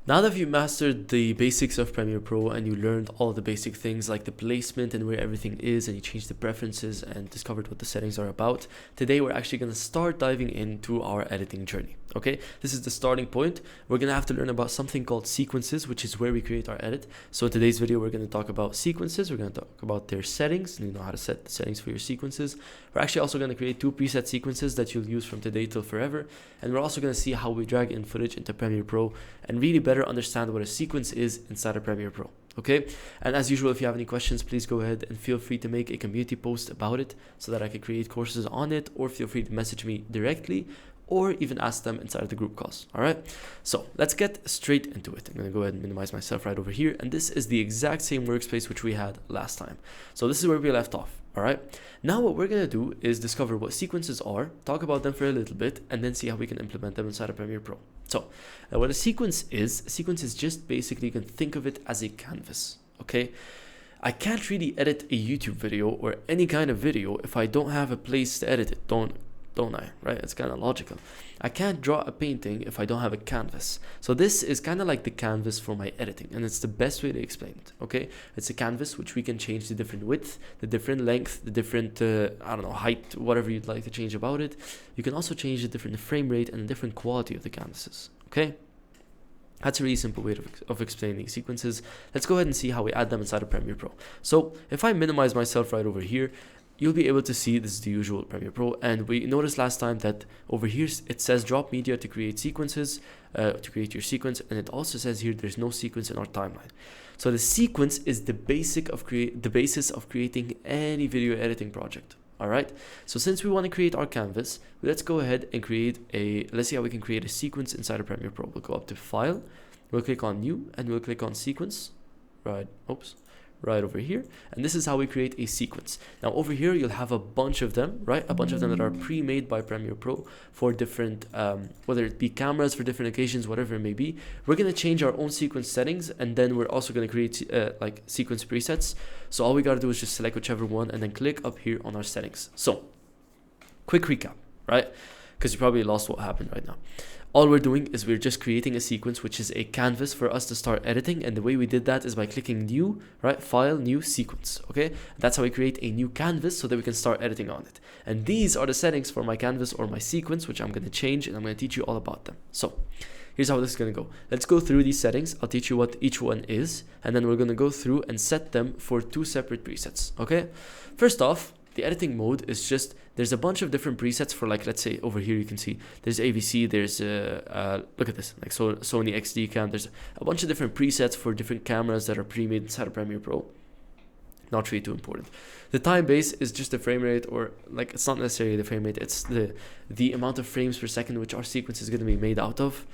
Now that you've mastered the basics of Premiere Pro and you learned all the basic things like the placement and where everything is, and you changed the preferences and discovered what the settings are about, today we're actually going to start diving into our editing journey. Okay, this is the starting point. We're going to have to learn about something called sequences, which is where we create our edit. So in today's video, we're going to talk about sequences. We're going to talk about their settings, and you know how to set the settings for your sequences. We're actually also going to create 2 preset sequences that you'll use from today till forever. And we're also going to see how we drag in footage into Premiere Pro and really better understand what a sequence is inside of Premiere Pro. Okay, and as usual, if you have any questions, please go ahead and feel free to make a community post about it so that I can create courses on it, or feel free to message me directly or even ask them inside of the group calls. All right, so let's get straight into it. I'm going to go ahead and minimize myself right over here, and this is the exact same workspace which we had last time. So this is where we left off. All right, now what we're going to do is discover what sequences are, talk about them for a little bit, and then see how we can implement them inside of Premiere Pro. So what a sequence is just basically, you can think of it as a canvas. Okay, I can't really edit a YouTube video or any kind of video if I don't have a place to edit it, don't I? Right? It's kind of logical. I can't draw a painting if I don't have a canvas. So this is kind of like the canvas for my editing, and it's the best way to explain it. Okay, it's a canvas which we can change the different width, the different length, the different I don't know, height, whatever you'd like to change about it. You can also change the different frame rate and the different quality of the canvases. Okay, that's a really simple way of explaining sequences. Let's go ahead and see how we add them inside of Premiere Pro. So if I minimize myself right over here, you'll be able to see this is the usual Premiere Pro, and we noticed last time that over here it says drop media to create sequences, to create your sequence, and it also says here there's no sequence in our timeline. So the sequence is the basis of creating any video editing project. All right, so since we want to create our canvas, let's go ahead and let's see how we can create a sequence inside of Premiere Pro. We'll go up to File, we'll click on New, and we'll click on Sequence, right over here, and this is how we create a sequence. Now over here you'll have a bunch of them, right? A bunch of them that are pre-made by Premiere Pro for different whether it be cameras for different occasions, whatever it may be. We're going to change our own sequence settings, and then we're also going to create like sequence presets. So all we got to do is just select whichever one and then click up here on our settings. So quick recap, right? Because you probably lost what happened right now. All we're doing is we're just creating a sequence, which is a canvas for us to start editing. And the way we did that is by clicking New, right? File, New, Sequence, okay? That's how we create a new canvas so that we can start editing on it. And these are the settings for my canvas or my sequence, which I'm going to change, and I'm going to teach you all about them. So here's how this is going to go. Let's go through these settings. I'll teach you what each one is, and then we're going to go through and set them for 2 separate presets, okay? First off, the editing mode is just, there's a bunch of different presets for, like, let's say over here you can see there's AVC, there's look at this, like Sony XD cam. There's a bunch of different presets for different cameras that are pre-made inside of Premiere Pro. Not really too important. The time base is just the frame rate, or like, it's not necessarily the frame rate, it's the amount of frames per second which our sequence is going to be made out of.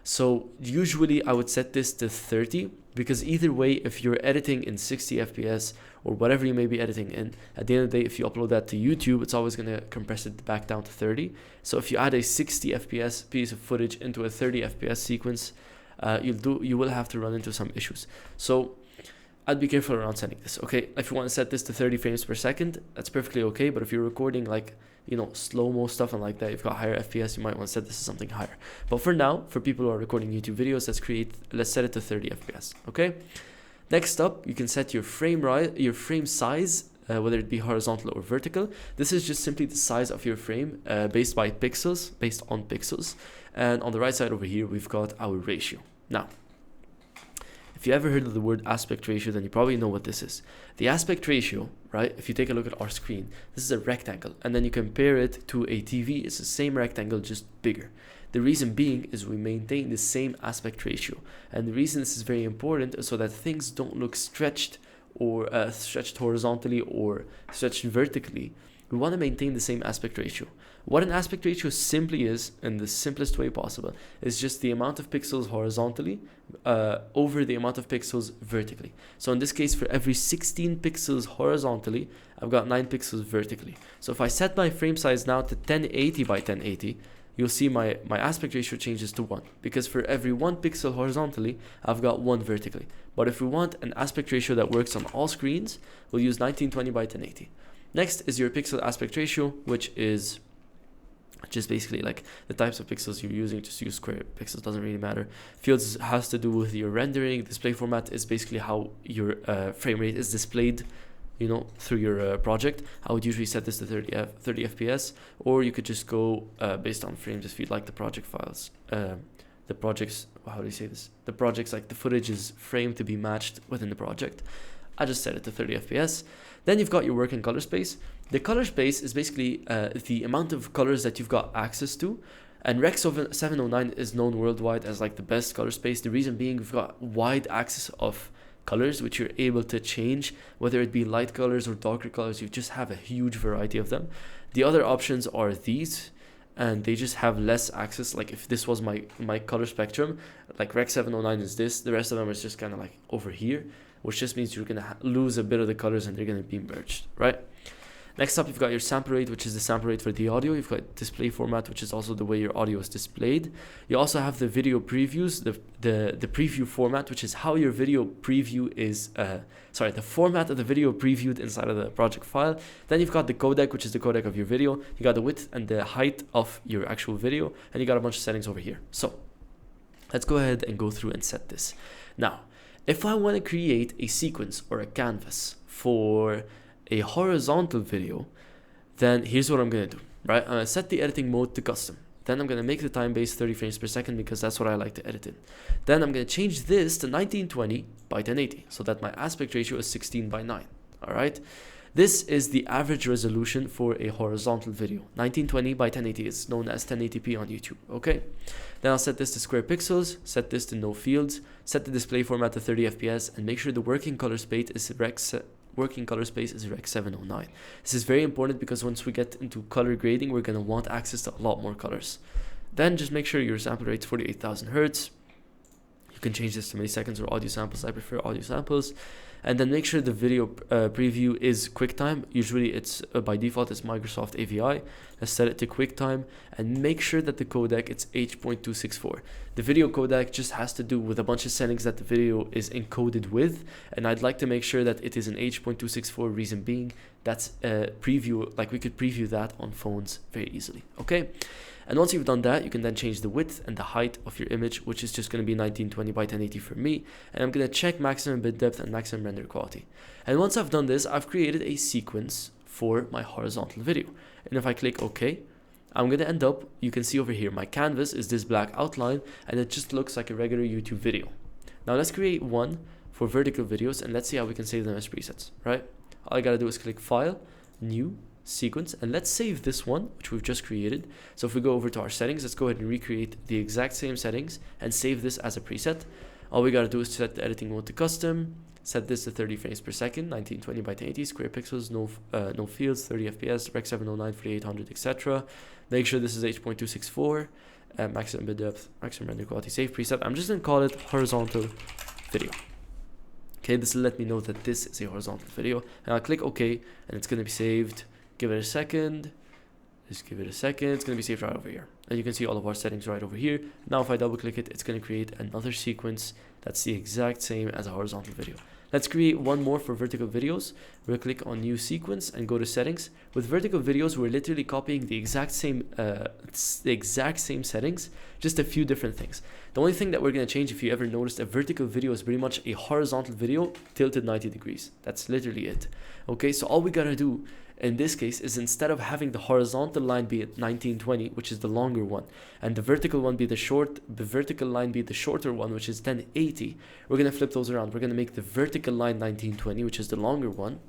So usually I would set this to 30, because either way, if you're editing in 60 FPS or whatever you may be editing in, at the end of the day, if you upload that to YouTube, it's always going to compress it back down to 30. So if you add a 60 FPS piece of footage into a 30 FPS sequence, you will have to run into some issues. So I'd be careful around setting this, okay? If you want to set this to 30 frames per second, that's perfectly okay. But if you're recording, like, you know, slow-mo stuff and like that, you've got higher FPS, you might want to set this to something higher. But for now, for people who are recording YouTube videos, let's set it to 30 FPS, okay? Next up, you can set your frame size, whether it be horizontal or vertical. This is just simply the size of your frame based on pixels. And on the right side over here, we've got our ratio. Now, if you ever heard of the word aspect ratio, then you probably know what this is. The aspect ratio, right? If you take a look at our screen, this is a rectangle, and then you compare it to a TV, it's the same rectangle, just bigger. The reason being is we maintain the same aspect ratio. And the reason this is very important is so that things don't look stretched or stretched horizontally or stretched vertically. We want to maintain the same aspect ratio. What an aspect ratio simply is, in the simplest way possible, is just the amount of pixels horizontally over the amount of pixels vertically. So in this case, for every 16 pixels horizontally, I've got 9 pixels vertically. So if I set my frame size now to 1080 by 1080, you'll see my aspect ratio changes to 1, because for every 1 pixel horizontally, I've got 1 vertically. But if we want an aspect ratio that works on all screens, we'll use 1920 by 1080. Next is your pixel aspect ratio, which is which is basically like the types of pixels you're using. Just use square pixels, doesn't really matter. Fields has to do with your rendering. Display format is basically how your frame rate is displayed, you know, through your project. I would usually set this to 30 FPS, or you could just go based on frames if you'd like the project files. The projects, how do you say this? The projects, like the footage is framed to be matched within the project. I just set it to 30 FPS. Then you've got your working color space. The color space is basically the amount of colors that you've got access to. And Rec 709 is known worldwide as like the best color space. The reason being, we've got wide access of colors which you're able to change, whether it be light colors or darker colors. You just have a huge variety of them. The other options are these, and they just have less access. Like if this was my color spectrum, like Rec 709 is this, the rest of them is just kind of like over here, which just means you're gonna lose a bit of the colors and they're gonna be merged, right? Next up, you've got your sample rate, which is the sample rate for the audio. You've got display format, which is also the way your audio is displayed. You also have the video previews, the preview format, which is how your video preview is, the format of the video previewed inside of the project file. Then you've got the codec, which is the codec of your video. You got the width and the height of your actual video, and you got a bunch of settings over here. So let's go ahead and go through and set this. Now, if I want to create a sequence or a canvas for a horizontal video, then here's what I'm going to do, right? I'm going to set the editing mode to custom. Then I'm going to make the time base 30 frames per second because that's what I like to edit in. Then I'm going to change this to 1920 by 1080 so that my aspect ratio is 16 by 9. All right. This is the average resolution for a horizontal video. 1920 by 1080 is known as 1080p on YouTube. Okay. Then I'll set this to square pixels, set this to no fields, set the display format to 30 FPS, and make sure the working color space is Rec 709. This is very important because once we get into color grading, we're going to want access to a lot more colors. Then just make sure your sample rate is 48,000 Hertz. You can change this to milliseconds or audio samples. I prefer audio samples. And then make sure the video preview is QuickTime. Usually it's by default it's Microsoft AVI. Let's set it to QuickTime and make sure that the codec it's H.264. The video codec just has to do with a bunch of settings that the video is encoded with, and I'd like to make sure that it is an H.264. Reason being, that's a preview, like we could preview that on phones very easily. Okay. And once you've done that, you can then change the width and the height of your image, which is just going to be 1920 by 1080 for me. And I'm going to check maximum bit depth and maximum render quality. And once I've done this, I've created a sequence for my horizontal video. And if I click OK, I'm going to end up, you can see over here, my canvas is this black outline, and it just looks like a regular YouTube video. Now let's create one for vertical videos, and let's see how we can save them as presets, right? All I got to do is click File, New, Sequence, and let's save this one which we've just created. So if we go over to our settings, let's go ahead and recreate the exact same settings and save this as a preset. All we got to do is set the editing mode to custom, set this to 30 frames per second, 1920 by 1080, square pixels, no fields, 30 fps, Rec 709, 4800, etc. Make sure this is H.264, maximum bit depth, maximum render quality, save preset. I'm just going to call it horizontal video. Okay, this will let me know that this is a horizontal video, and I'll click OK, and it's going to be saved. Give it a second. Just give it a second. It's going to be saved right over here. And you can see all of our settings right over here. Now if I double click it, it's going to create another sequence that's the exact same as a horizontal video. Let's create one more for vertical videos. We'll click on new sequence and go to settings. With vertical videos, we're literally copying the exact same settings, just a few different things. The only thing that we're going to change, if you ever noticed, a vertical video is pretty much a horizontal video tilted 90 degrees. That's literally it. Okay, so all we got to do in this case is instead of having the horizontal line be at 1920, which is the longer one, and the vertical one be the vertical line be the shorter one, which is 1080, we're going to flip those around. We're going to make the vertical line 1920, which is the longer one,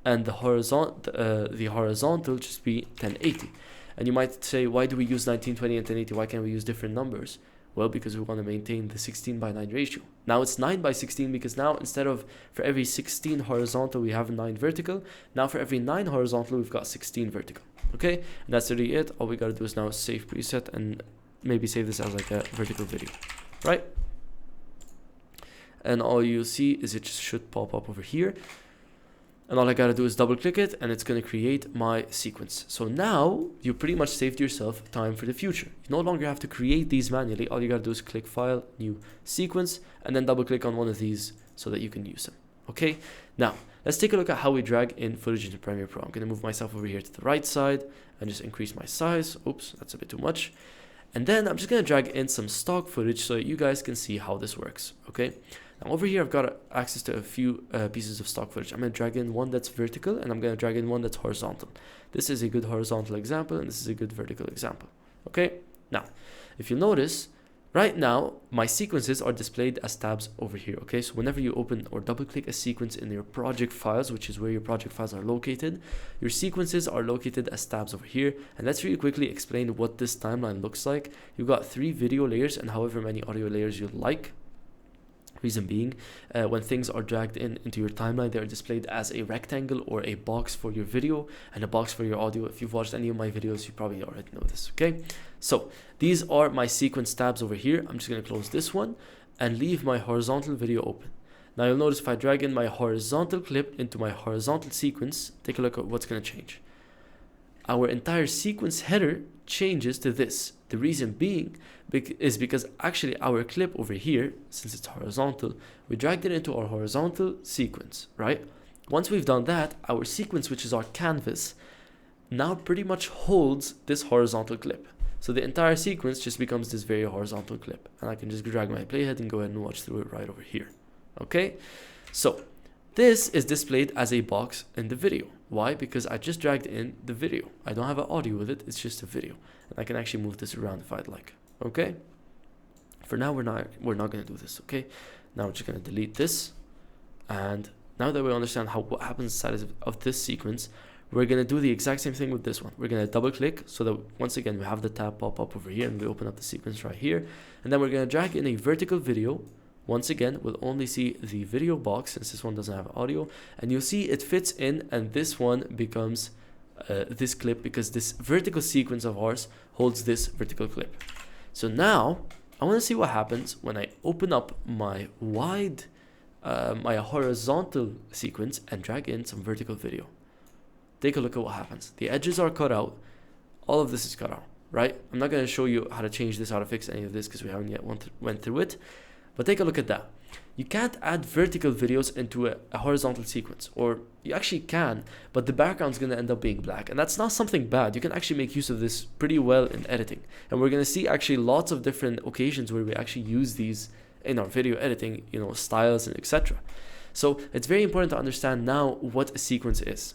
and the horizontal just be 1080. And you might say, why do we use 1920 and 1080? Why can't we use different numbers? Well, because we want to maintain the 16 by 9 ratio. Now it's 9 by 16 because now instead of for every 16 horizontal, we have 9 vertical. Now for every 9 horizontal, we've got 16 vertical. Okay, and that's really it. All we got to do is now save preset and maybe save this as like a vertical video, right? And all you'll see is it just should pop up over here. And all I gotta do is double click it and it's gonna create my sequence. So now you pretty much saved yourself time for the future. You no longer have to create these manually. All you gotta do is click File, New, Sequence, and then double click on one of these so that you can use them. Okay, now let's take a look at how we drag in footage into Premiere Pro. I'm going to move myself over here to the right side and just increase my size. Oops, that's a bit too much. And then I'm just going to drag in some stock footage so that you guys can see how this works. Okay, now over here I've got access to a few pieces of stock footage. I'm going to drag in one that's vertical and I'm going to drag in one that's horizontal. This is a good horizontal example and this is a good vertical example. Okay, now if you notice, right now my sequences are displayed as tabs over here. Okay, so whenever you open or double click a sequence in your project files, which is where your project files are located, your sequences are located as tabs over here. And let's really quickly explain what this timeline looks like. You've got 3 video layers and however many audio layers you like. Reason being, when things are dragged into your timeline, they are displayed as a rectangle or a box for your video and a box for your audio. If you've watched any of my videos, you probably already know this. Okay, so these are my sequence tabs over here. I'm just going to close this one and leave my horizontal video open. Now you'll notice if I drag in my horizontal clip into my horizontal sequence, take a look at what's going to change. Our entire sequence header changes to this. The reason being is because actually our clip over here, since it's horizontal, we dragged it into our horizontal sequence, right? Once we've done that, our sequence, which is our canvas, now pretty much holds this horizontal clip. So the entire sequence just becomes this very horizontal clip. And I can just drag my playhead and go ahead and watch through it right over here. Okay, so this is displayed as a box in the video. Why? Because I just dragged in the video. I don't have an audio with it, it's just a video. And I can actually move this around if I'd like. Okay? For now, we're not going to do this, okay? Now we're just going to delete this. And now that we understand what happens inside of this sequence, we're going to do the exact same thing with this one. We're going to double click so that once again, we have the tab pop up over here and we open up the sequence right here. And then we're going to drag in a vertical video. Once again, we'll only see the video box since this one doesn't have audio, and you'll see it fits in, and this one becomes this clip because this vertical sequence of ours holds this vertical clip. So now I want to see what happens when I open up my my horizontal sequence and drag in some vertical video. Take a look at what happens. The edges are cut out. All of this is cut out, right? I'm not going to show you how to change this, how to fix any of this because we haven't yet went through it. But take a look at that. You can't add vertical videos into a horizontal sequence, or you actually can, but the background is going to end up being black. And that's not something bad. You can actually make use of this pretty well in editing. And we're going to see actually lots of different occasions where we actually use these in our video editing, you know, styles and etc. So it's very important to understand now what a sequence is.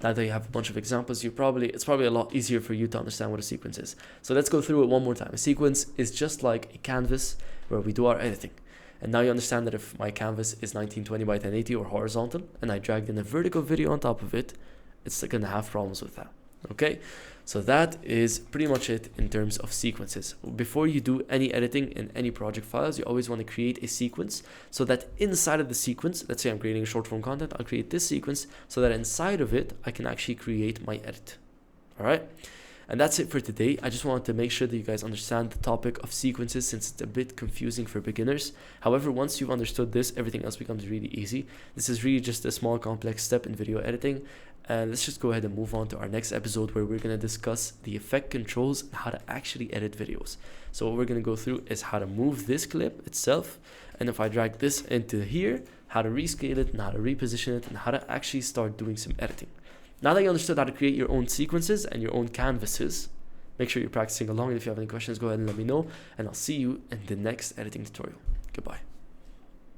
Now that you have a bunch of examples, it's probably a lot easier for you to understand what a sequence is. So let's go through it one more time. A sequence is just like a canvas where we do our editing. And now you understand that if my canvas is 1920 by 1080 or horizontal, and I dragged in a vertical video on top of it, it's going to have problems with that. Okay, so that is pretty much it in terms of sequences. Before you do any editing in any project files, you always want to create a sequence so that inside of the sequence, let's say I'm creating short form content, I'll create this sequence so that inside of it, I can actually create my edit. All right. And that's it for today. I just wanted to make sure that you guys understand the topic of sequences since it's a bit confusing for beginners. However, once you've understood this, everything else becomes really easy. This is really just a small complex step in video editing. And let's just go ahead and move on to our next episode where we're going to discuss the effect controls and how to actually edit videos. So what we're going to go through is how to move this clip itself. And if I drag this into here, how to rescale it and how to reposition it and how to actually start doing some editing. Now that you understood how to create your own sequences and your own canvases, make sure you're practicing along. And if you have any questions, go ahead and let me know. And I'll see you in the next editing tutorial. Goodbye.